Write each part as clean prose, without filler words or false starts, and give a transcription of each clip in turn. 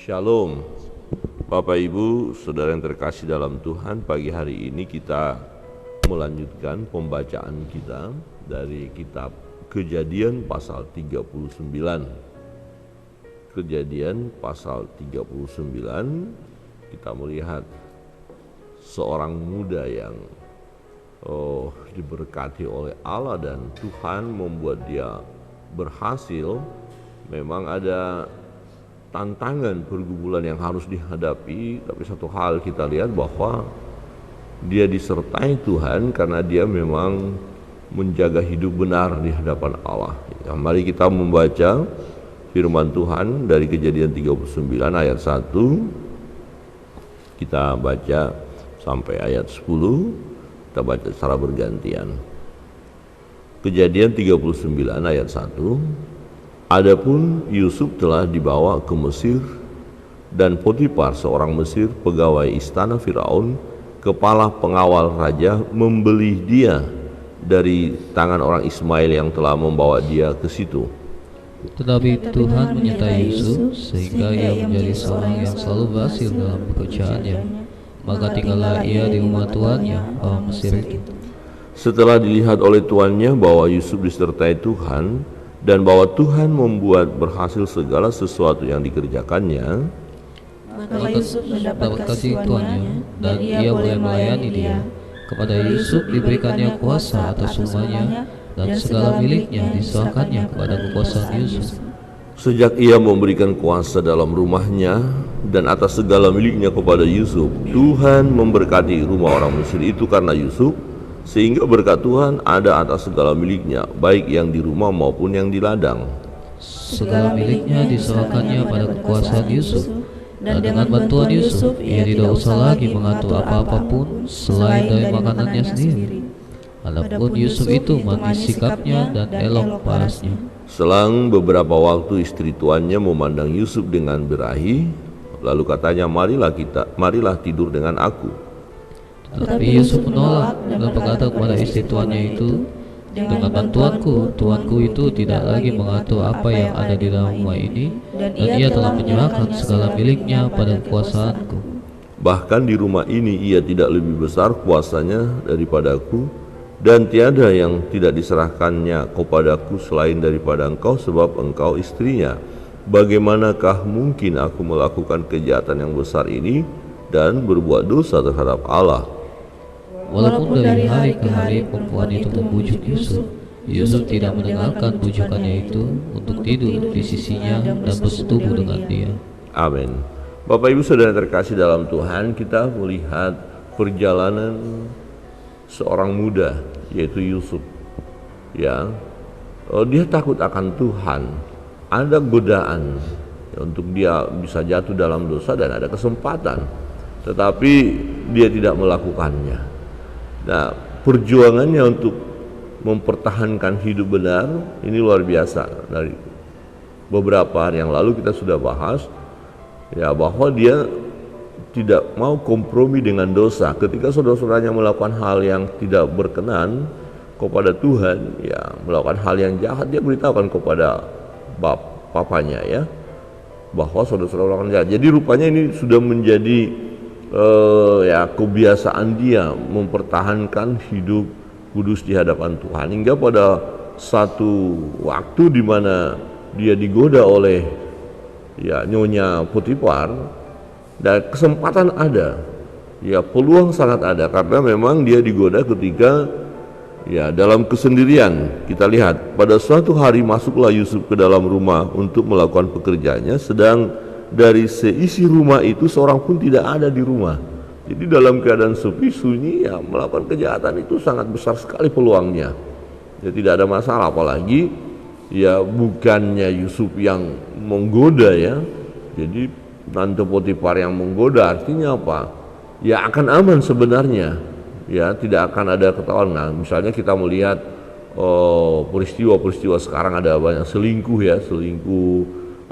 Shalom, Bapak Ibu, Saudara yang terkasih dalam Tuhan. Pagi hari ini kita melanjutkan pembacaan kita dari kitab Kejadian pasal 39. Kejadian pasal 39, kita melihat seorang muda yang diberkati oleh Allah dan Tuhan membuat dia berhasil. Memang ada tantangan pergumulan yang harus dihadapi, tapi satu hal kita lihat bahwa dia disertai Tuhan karena dia memang menjaga hidup benar di hadapan Allah. Ya, mari kita membaca firman Tuhan dari Kejadian 39 ayat 1. Kita baca sampai ayat 10. Kita baca secara bergantian. Kejadian 39 ayat 1. Adapun Yusuf telah dibawa ke Mesir, dan Potifar seorang Mesir, pegawai istana Firaun, kepala pengawal raja, membeli dia dari tangan orang Ismail yang telah membawa dia ke situ. Tetapi Tuhan menyertai Yusuf sehingga ia menjadi seorang yang selalu berhasil dalam pekerjaannya. Maka tinggallah ia di rumah tuannya, orang Mesir itu. Setelah dilihat oleh tuannya bahwa Yusuf disertai Tuhan dan bahwa Tuhan membuat berhasil segala sesuatu yang dikerjakannya, maka Yusuf mendapat kasih tuannya dan ia boleh melayani dia. Kepada Yusuf diberikannya kuasa atas rumahnya, dan segala miliknya diserahkannya kepada kekuasaan Yusuf. Sejak ia memberikan kuasa dalam rumahnya dan atas segala miliknya kepada Yusuf, Tuhan memberkati rumah orang Mesir itu karena Yusuf, sehingga berkat Tuhan ada atas segala miliknya, baik yang di rumah maupun yang di ladang. Segala miliknya diserahkannya pada kekuasaan Yusuf, dan dengan bantuan Yusuf ia tidak usah lagi mengatur apa-apa pun selain dari makanannya sendiri. Adapun Yusuf itu manis sikapnya dan elok parasnya. Selang beberapa waktu istri tuannya memandang Yusuf dengan birahi, lalu katanya, marilah tidur dengan aku. Tetapi Yusuf menolak dan berkata kepada istri tuannya itu, dengan bantuanku, tuanku itu tidak lagi mengatur apa yang ada di dalam rumah ini, dan ia telah menyerahkan segala miliknya pada kekuasaanku. Bahkan di rumah ini ia tidak lebih besar kuasanya daripadaku, dan tiada yang tidak diserahkannya kepadaku selain daripada engkau, sebab engkau istrinya. Bagaimanakah mungkin aku melakukan kejahatan yang besar ini dan berbuat dosa terhadap Allah? Walaupun dari hari ke hari perempuan itu membujuk Yusuf, Yusuf tidak mendengarkan bujukannya itu untuk tidur di sisinya dan bersetubuh dengan dia. Amin. Bapak Ibu Saudara terkasih dalam Tuhan, kita melihat perjalanan seorang muda, yaitu Yusuf. Ya, dia takut akan Tuhan. Ada godaan untuk dia bisa jatuh dalam dosa dan ada kesempatan, tetapi dia tidak melakukannya. Nah, perjuangannya untuk mempertahankan hidup benar ini luar biasa. Dari beberapa hari yang lalu kita sudah bahas ya bahwa dia tidak mau kompromi dengan dosa. Ketika saudara-saudaranya melakukan hal yang tidak berkenan kepada Tuhan, ya melakukan hal yang jahat, dia beritahukan kepada papanya ya bahwa saudara-saudara melakukan jahat. Jadi rupanya ini sudah menjadi kebiasaan dia mempertahankan hidup kudus di hadapan Tuhan, hingga pada satu waktu di mana dia digoda oleh nyonya Potifar, dan kesempatan ada, peluang sangat ada, karena memang dia digoda ketika dalam kesendirian. Kita lihat pada suatu hari masuklah Yusuf ke dalam rumah untuk melakukan pekerjaannya, sedang dari seisi rumah itu seorang pun tidak ada di rumah. Jadi dalam keadaan sepi sunyi, melakukan kejahatan itu sangat besar sekali peluangnya. Tidak ada masalah, apalagi bukannya Yusuf yang menggoda jadi tante Potifar yang menggoda. Artinya apa? Akan aman sebenarnya, tidak akan ada ketahuan. Nah, misalnya kita melihat peristiwa-peristiwa sekarang, ada banyak selingkuh,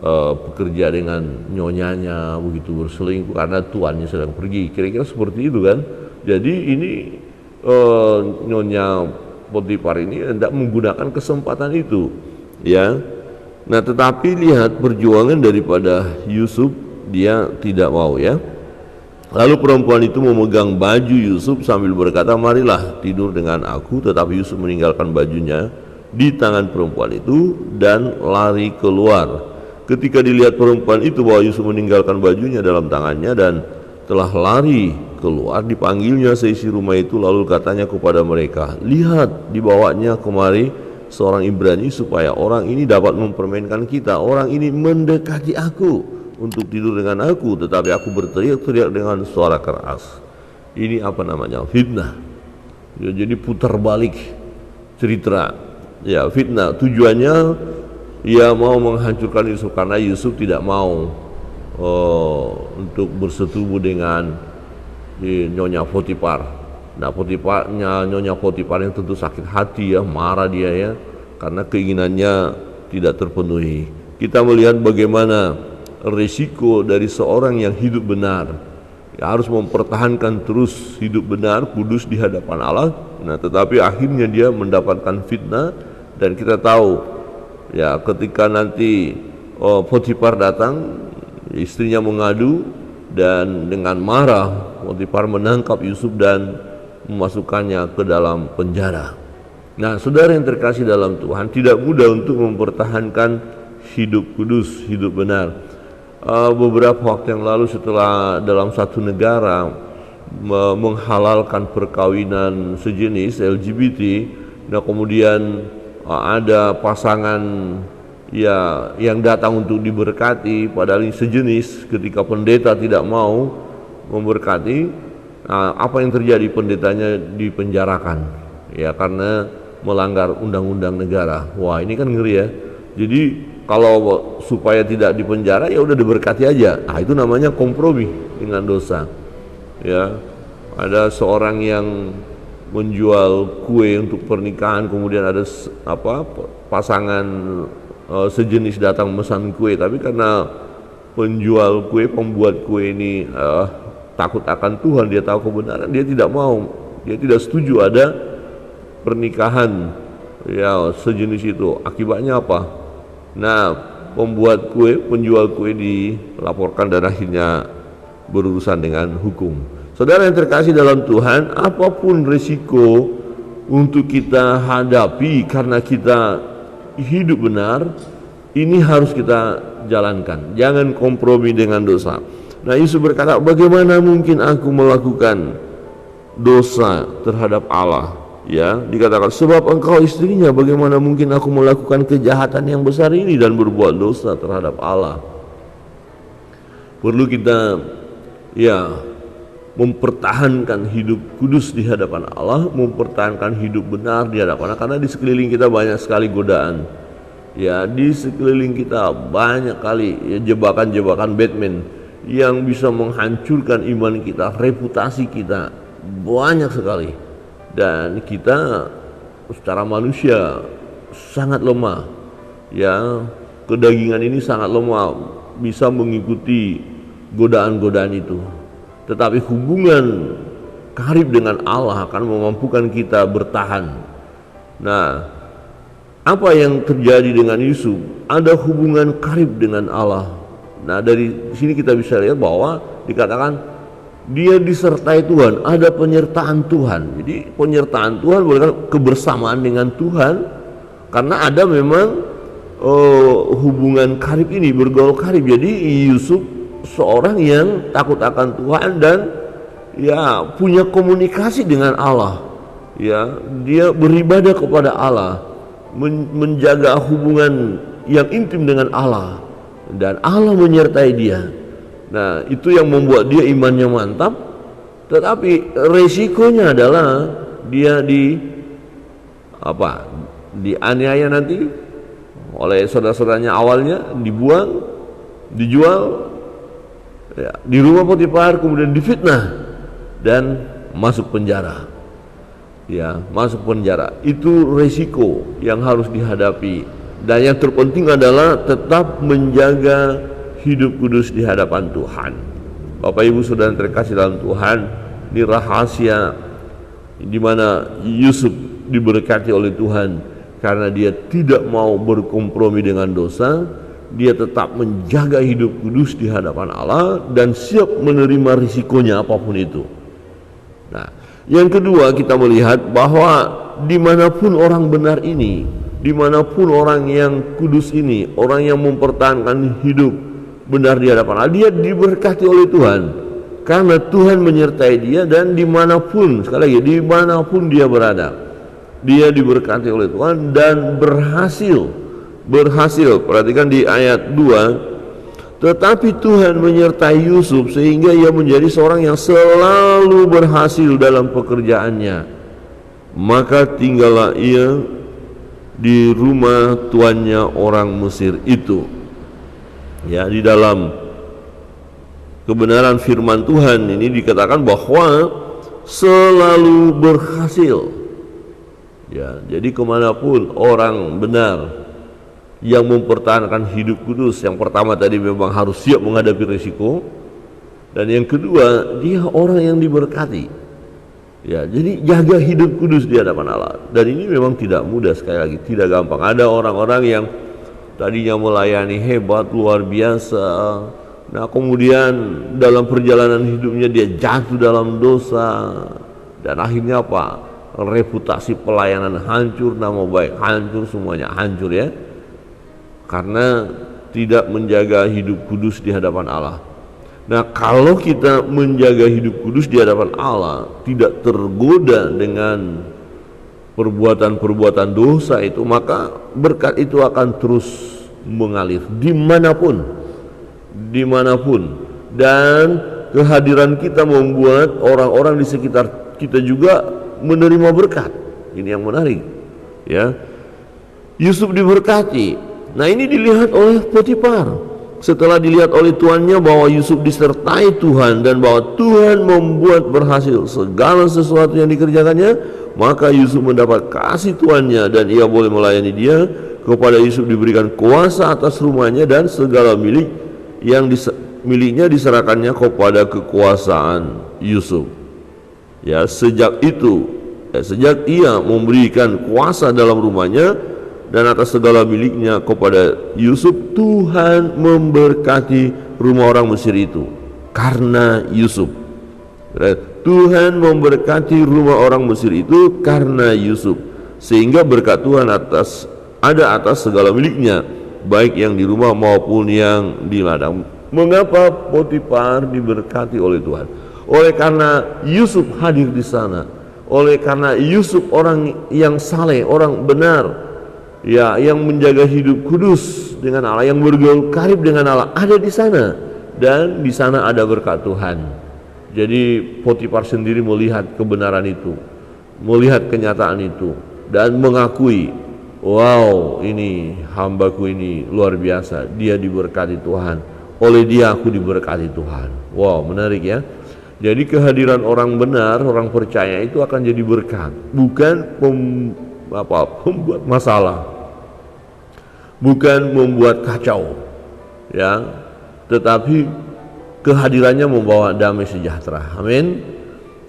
pekerja dengan nyonyanya begitu berselingkuh karena tuannya sedang pergi, kira-kira seperti itu kan. Jadi ini nyonya Potifar ini hendak menggunakan kesempatan itu, Nah, tetapi lihat perjuangan daripada Yusuf dia tidak mau ya. Lalu perempuan itu memegang baju Yusuf sambil berkata, marilah tidur dengan aku. Tetapi Yusuf meninggalkan bajunya di tangan perempuan itu dan lari keluar. Ketika dilihat perempuan itu bahwa Yusuf meninggalkan bajunya dalam tangannya dan telah lari keluar, dipanggilnya seisi rumah itu, lalu katanya kepada mereka, lihat, dibawanya kemari seorang Ibrani supaya orang ini dapat mempermainkan kita. Orang ini mendekati aku untuk tidur dengan aku, tetapi aku berteriak-teriak dengan suara keras. Ini apa namanya? Fitnah. Ya, jadi putar balik cerita. Ya, fitnah. Tujuannya ia mau menghancurkan Yusuf karena Yusuf tidak mau untuk bersetubuh dengan Nyonya Potifar. Nah, Nyonya Potifar yang tentu sakit hati ya, marah dia ya, karena keinginannya tidak terpenuhi. Kita melihat bagaimana risiko dari seorang yang hidup benar, ya, harus mempertahankan terus hidup benar, kudus di hadapan Allah. Nah, tetapi akhirnya dia mendapatkan fitnah, dan kita tahu ya ketika nanti Potifar datang, istrinya mengadu, dan dengan marah Potifar menangkap Yusuf dan memasukkannya ke dalam penjara. Nah, saudara yang terkasih dalam Tuhan, tidak mudah untuk mempertahankan hidup kudus, hidup benar. Beberapa waktu yang lalu, setelah dalam satu negara menghalalkan perkawinan sejenis LGBT, nah kemudian ada pasangan ya yang datang untuk diberkati, padahal ini sejenis. Ketika pendeta tidak mau memberkati, apa yang terjadi? Pendetanya dipenjarakan ya karena melanggar undang-undang negara. Wah, ini kan ngeri ya. Jadi kalau supaya tidak dipenjara, ya udah diberkati aja. Nah, itu namanya kompromi dengan dosa. Ya, ada seorang yang menjual kue untuk pernikahan, kemudian ada pasangan sejenis datang memesan kue, tapi karena penjual kue, pembuat kue ini takut akan Tuhan, dia tahu kebenaran, dia tidak mau, dia tidak setuju ada pernikahan ya sejenis itu. Akibatnya apa? Nah, pembuat kue, penjual kue dilaporkan dan akhirnya berurusan dengan hukum. Saudara yang terkasih dalam Tuhan, apapun risiko untuk kita hadapi karena kita hidup benar, ini harus kita jalankan. Jangan kompromi dengan dosa. Nah, Yusuf berkata, bagaimana mungkin aku melakukan dosa terhadap Allah? Ya, dikatakan, sebab engkau istrinya, bagaimana mungkin aku melakukan kejahatan yang besar ini dan berbuat dosa terhadap Allah? Perlu kita ya mempertahankan hidup kudus di hadapan Allah, mempertahankan hidup benar di hadapan Allah, karena di sekeliling kita banyak sekali godaan. Ya, di sekeliling kita banyak kali ya, jebakan-jebakan Batman yang bisa menghancurkan iman kita, reputasi kita, banyak sekali. Dan kita secara manusia sangat lemah. Ya, kedagingan ini sangat lemah, bisa mengikuti godaan-godaan itu. Tetapi hubungan karib dengan Allah akan memampukan kita bertahan. Nah, apa yang terjadi dengan Yusuf? Ada hubungan karib dengan Allah. Nah, dari sini kita bisa lihat bahwa dikatakan dia disertai Tuhan, ada penyertaan Tuhan. Jadi penyertaan Tuhan bukan kebersamaan dengan Tuhan, karena ada memang hubungan karib ini, bergaul karib. Jadi Yusuf seorang yang takut akan Tuhan dan ya punya komunikasi dengan Allah. Ya, dia beribadah kepada Allah, menjaga hubungan yang intim dengan Allah, dan Allah menyertai dia. Nah, itu yang membuat dia imannya mantap. Tetapi resikonya adalah dia dianiaya nanti oleh saudara-saudaranya, awalnya dibuang, dijual ya, di rumah Potifar, kemudian difitnah dan masuk penjara. Ya, masuk penjara. Itu resiko yang harus dihadapi. Dan yang terpenting adalah tetap menjaga hidup kudus di hadapan Tuhan. Bapak Ibu saudara terkasih dalam Tuhan, ini rahasia di mana Yusuf diberkati oleh Tuhan karena dia tidak mau berkompromi dengan dosa, dia tetap menjaga hidup kudus di hadapan Allah dan siap menerima risikonya apapun itu. Nah, yang kedua kita melihat bahwa dimanapun orang benar ini, dimanapun orang yang kudus ini, orang yang mempertahankan hidup benar di hadapan Allah, dia diberkati oleh Tuhan karena Tuhan menyertai dia, dan dimanapun, sekali lagi, dimanapun dia berada, dia diberkati oleh Tuhan dan berhasil. Perhatikan di ayat 2, tetapi Tuhan menyertai Yusuf sehingga ia menjadi seorang yang selalu berhasil dalam pekerjaannya. Maka tinggallah ia di rumah tuannya orang Mesir itu. Ya, di dalam kebenaran firman Tuhan ini dikatakan bahwa selalu berhasil. Ya, jadi kemanapun orang benar yang mempertahankan hidup kudus, yang pertama tadi memang harus siap menghadapi risiko, dan yang kedua dia orang yang diberkati. Ya, jadi jaga hidup kudus di hadapan Allah, dan ini memang tidak mudah, sekali lagi tidak gampang. Ada orang-orang yang tadinya melayani hebat luar biasa, nah kemudian dalam perjalanan hidupnya dia jatuh dalam dosa, dan akhirnya apa? Reputasi pelayanan hancur, nama baik hancur, semuanya hancur ya, karena tidak menjaga hidup kudus di hadapan Allah. Nah, kalau kita menjaga hidup kudus di hadapan Allah, tidak tergoda dengan perbuatan-perbuatan dosa itu, maka berkat itu akan terus mengalir dimanapun, dan kehadiran kita membuat orang-orang di sekitar kita juga menerima berkat. Ini yang menarik ya. Yusuf diberkati. Nah, ini dilihat oleh Potifar. Setelah dilihat oleh tuannya bahwa Yusuf disertai Tuhan dan bahwa Tuhan membuat berhasil segala sesuatu yang dikerjakannya, maka Yusuf mendapat kasih tuannya dan ia boleh melayani dia. Kepada Yusuf diberikan kuasa atas rumahnya dan segala milik yang miliknya diserahkannya kepada kekuasaan Yusuf. Ya, sejak ia memberikan kuasa dalam rumahnya dan atas segala miliknya kepada Yusuf, Tuhan memberkati rumah orang Mesir itu karena Yusuf. Tuhan memberkati rumah orang Mesir itu karena Yusuf, sehingga berkat Tuhan ada atas segala miliknya, baik yang di rumah maupun yang di ladang. Mengapa Potifar diberkati oleh Tuhan? Oleh karena Yusuf hadir di sana, oleh karena Yusuf orang yang saleh, orang benar, ya, yang menjaga hidup kudus dengan Allah, yang bergaul karib dengan Allah, ada di sana, dan di sana ada berkat Tuhan. Jadi Potifar sendiri melihat kebenaran itu, melihat kenyataan itu, dan mengakui, wow, ini hambaku ini luar biasa, dia diberkati Tuhan, oleh dia aku diberkati Tuhan. Wow, menarik ya. Jadi kehadiran orang benar, orang percaya itu akan jadi berkat, bukan membuat masalah, bukan membuat kacau ya, tetapi kehadirannya membawa damai sejahtera. Amin.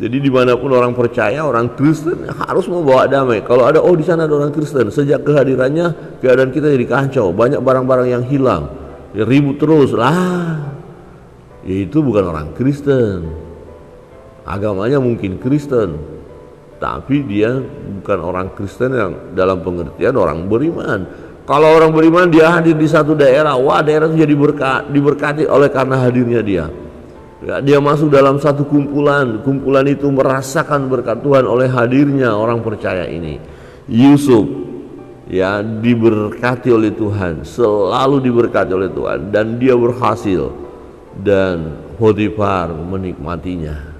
Jadi dimanapun orang percaya, orang Kristen harus membawa damai. Kalau ada, oh di sana ada orang Kristen, sejak kehadirannya keadaan kita jadi kacau, banyak barang-barang yang hilang, ya, ribut terus lah, ya, itu bukan orang Kristen. Agamanya mungkin Kristen, tapi dia bukan orang Kristen yang dalam pengertian orang beriman. Kalau orang beriman dia hadir di satu daerah, wah, daerah itu jadi diberkati oleh karena hadirnya dia. Ya, dia masuk dalam satu kumpulan itu merasakan berkat Tuhan oleh hadirnya orang percaya ini. Yusuf ya diberkati oleh Tuhan, selalu diberkati oleh Tuhan, dan dia berhasil, dan Potifar menikmatinya.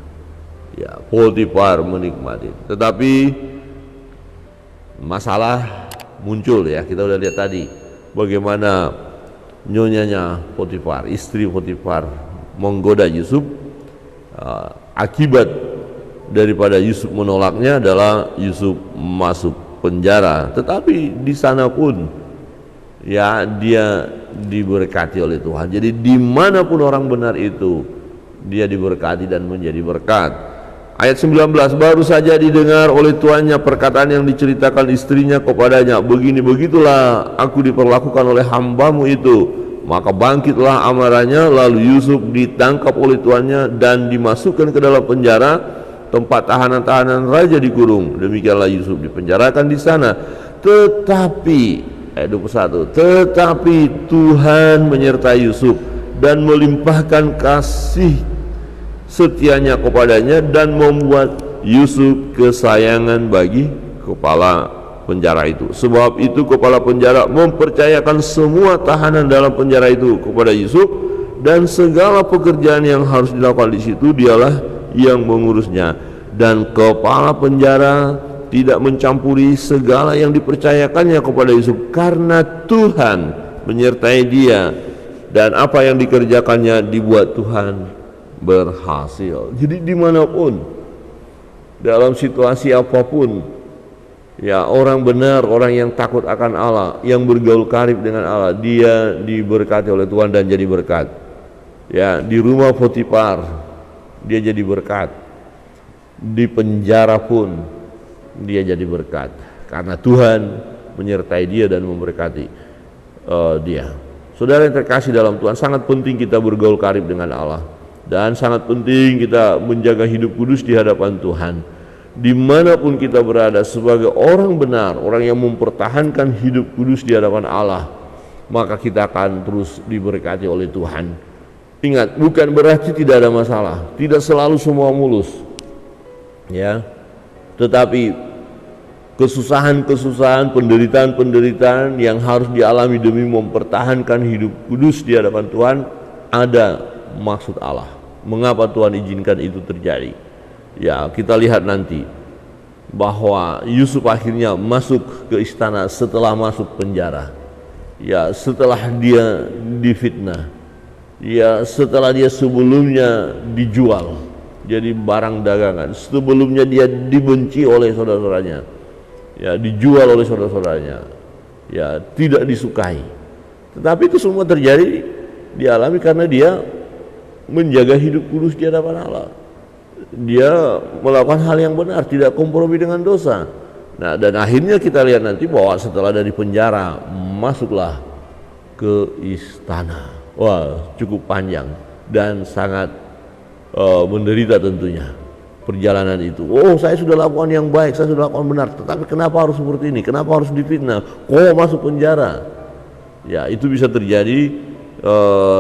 Ya, Potifar menikmati. Tetapi masalah muncul ya, kita udah lihat tadi bagaimana nyonyanya Potifar, istri Potifar menggoda Yusuf. Akibat daripada Yusuf menolaknya adalah Yusuf masuk penjara. Tetapi di sana pun ya dia diberkati oleh Tuhan. Jadi dimanapun orang benar itu, dia diberkati dan menjadi berkat. Ayat 19, baru saja didengar oleh tuannya perkataan yang diceritakan istrinya kepadanya, begini begitulah aku diperlakukan oleh hambamu itu. Maka bangkitlah amarahnya, lalu Yusuf ditangkap oleh tuannya dan dimasukkan ke dalam penjara, tempat tahanan-tahanan raja dikurung. Demikianlah Yusuf dipenjarakan di sana. Tetapi ayat 21, tetapi Tuhan menyertai Yusuf dan melimpahkan kasih setianya kepadanya dan membuat Yusuf kesayangan bagi kepala penjara itu. Sebab itu kepala penjara mempercayakan semua tahanan dalam penjara itu kepada Yusuf, dan segala pekerjaan yang harus dilakukan di situ dialah yang mengurusnya. Dan kepala penjara tidak mencampuri segala yang dipercayakannya kepada Yusuf, karena Tuhan menyertai dia, dan apa yang dikerjakannya dibuat Tuhan berhasil. Jadi dimanapun, dalam situasi apapun, ya, orang benar, orang yang takut akan Allah, yang bergaul karib dengan Allah, dia diberkati oleh Tuhan dan jadi berkat. Ya, di rumah Potifar dia jadi berkat, di penjara pun dia jadi berkat, karena Tuhan menyertai dia dan memberkati dia. Saudara yang terkasih dalam Tuhan, sangat penting kita bergaul karib dengan Allah, dan sangat penting kita menjaga hidup kudus di hadapan Tuhan. Dimanapun kita berada sebagai orang benar, orang yang mempertahankan hidup kudus di hadapan Allah, maka kita akan terus diberkati oleh Tuhan. Ingat, bukan berarti tidak ada masalah, tidak selalu semua mulus, ya. Tetapi kesusahan-kesusahan, penderitaan-penderitaan yang harus dialami demi mempertahankan hidup kudus di hadapan Tuhan, ada maksud Allah. Mengapa Tuhan izinkan itu terjadi? Ya, kita lihat nanti bahwa Yusuf akhirnya masuk ke istana setelah masuk penjara. Ya, setelah dia difitnah. Ya, setelah dia sebelumnya dijual jadi barang dagangan. Sebelumnya dia dibenci oleh saudara-saudaranya. Ya, dijual oleh saudara-saudaranya. Ya, tidak disukai. Tetapi itu semua terjadi dialami karena dia menjaga hidup kudus di hadapan Allah. Dia melakukan hal yang benar, tidak kompromi dengan dosa. Nah, dan akhirnya kita lihat nanti bahwa setelah dari penjara masuklah ke istana. Wah, cukup panjang dan sangat menderita tentunya perjalanan itu. Oh, saya sudah lakukan yang baik, saya sudah lakukan benar, tetapi kenapa harus seperti ini? Kenapa harus difitnah? Kok masuk penjara? Ya, itu bisa terjadi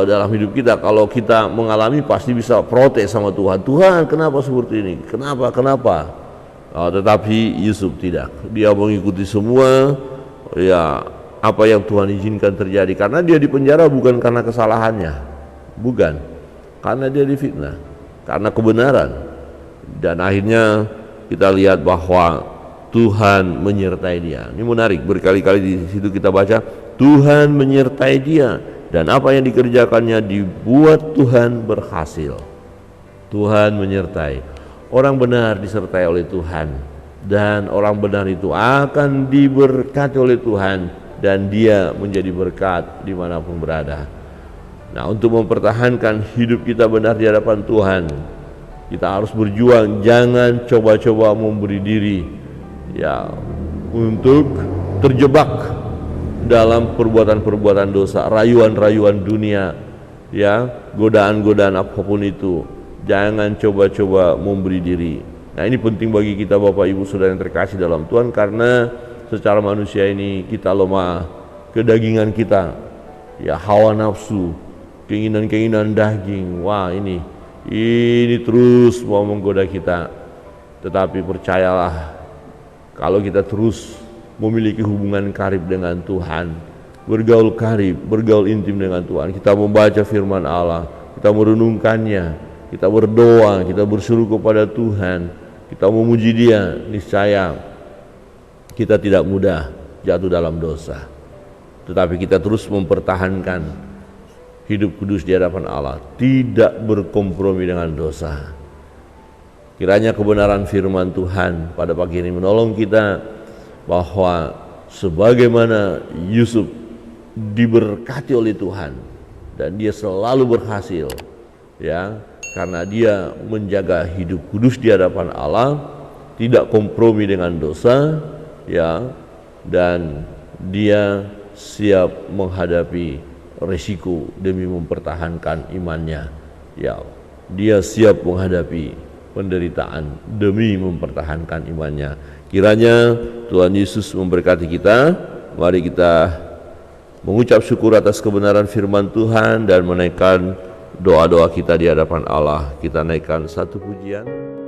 dalam hidup kita. Kalau kita mengalami, pasti bisa protes sama Tuhan. Tuhan, kenapa seperti ini? Kenapa? Tetapi Yusuf tidak. Dia mengikuti semua, ya, apa yang Tuhan izinkan terjadi. Karena dia di penjara bukan karena kesalahannya, bukan, karena dia difitnah, karena kebenaran. Dan akhirnya kita lihat bahwa Tuhan menyertai dia. Ini menarik, berkali-kali di situ kita baca Tuhan menyertai dia, dan apa yang dikerjakannya dibuat Tuhan berhasil. Tuhan menyertai. Orang benar disertai oleh Tuhan, dan orang benar itu akan diberkati oleh Tuhan, dan dia menjadi berkat dimanapun berada. Nah, untuk mempertahankan hidup kita benar di hadapan Tuhan, kita harus berjuang. Jangan coba-coba memberi diri, ya, untuk terjebak dalam perbuatan-perbuatan dosa, rayuan-rayuan dunia, ya, godaan-godaan apapun itu. Jangan coba-coba memberi diri. Nah, ini penting bagi kita Bapak Ibu Saudara yang terkasih dalam Tuhan, karena secara manusia ini kita lemah, kedagingan kita, ya, hawa nafsu, keinginan-keinginan daging, wah, ini terus mau menggoda kita. Tetapi percayalah, kalau kita terus memiliki hubungan karib dengan Tuhan, bergaul karib, bergaul intim dengan Tuhan, kita membaca firman Allah, kita merenungkannya, kita berdoa, kita berseru kepada Tuhan, kita memuji Dia, niscaya kita tidak mudah jatuh dalam dosa. Tetapi kita terus mempertahankan hidup kudus di hadapan Allah, tidak berkompromi dengan dosa. Kiranya kebenaran firman Tuhan pada pagi ini menolong kita, bahwa sebagaimana Yusuf diberkati oleh Tuhan dan dia selalu berhasil, ya, karena dia menjaga hidup kudus di hadapan Allah, tidak kompromi dengan dosa, ya, dan dia siap menghadapi resiko demi mempertahankan imannya. Ya, dia siap menghadapi penderitaan demi mempertahankan imannya. Kiranya Tuhan Yesus memberkati kita. Mari kita mengucap syukur atas kebenaran firman Tuhan dan menaikkan doa-doa kita di hadapan Allah. Kita naikkan satu pujian.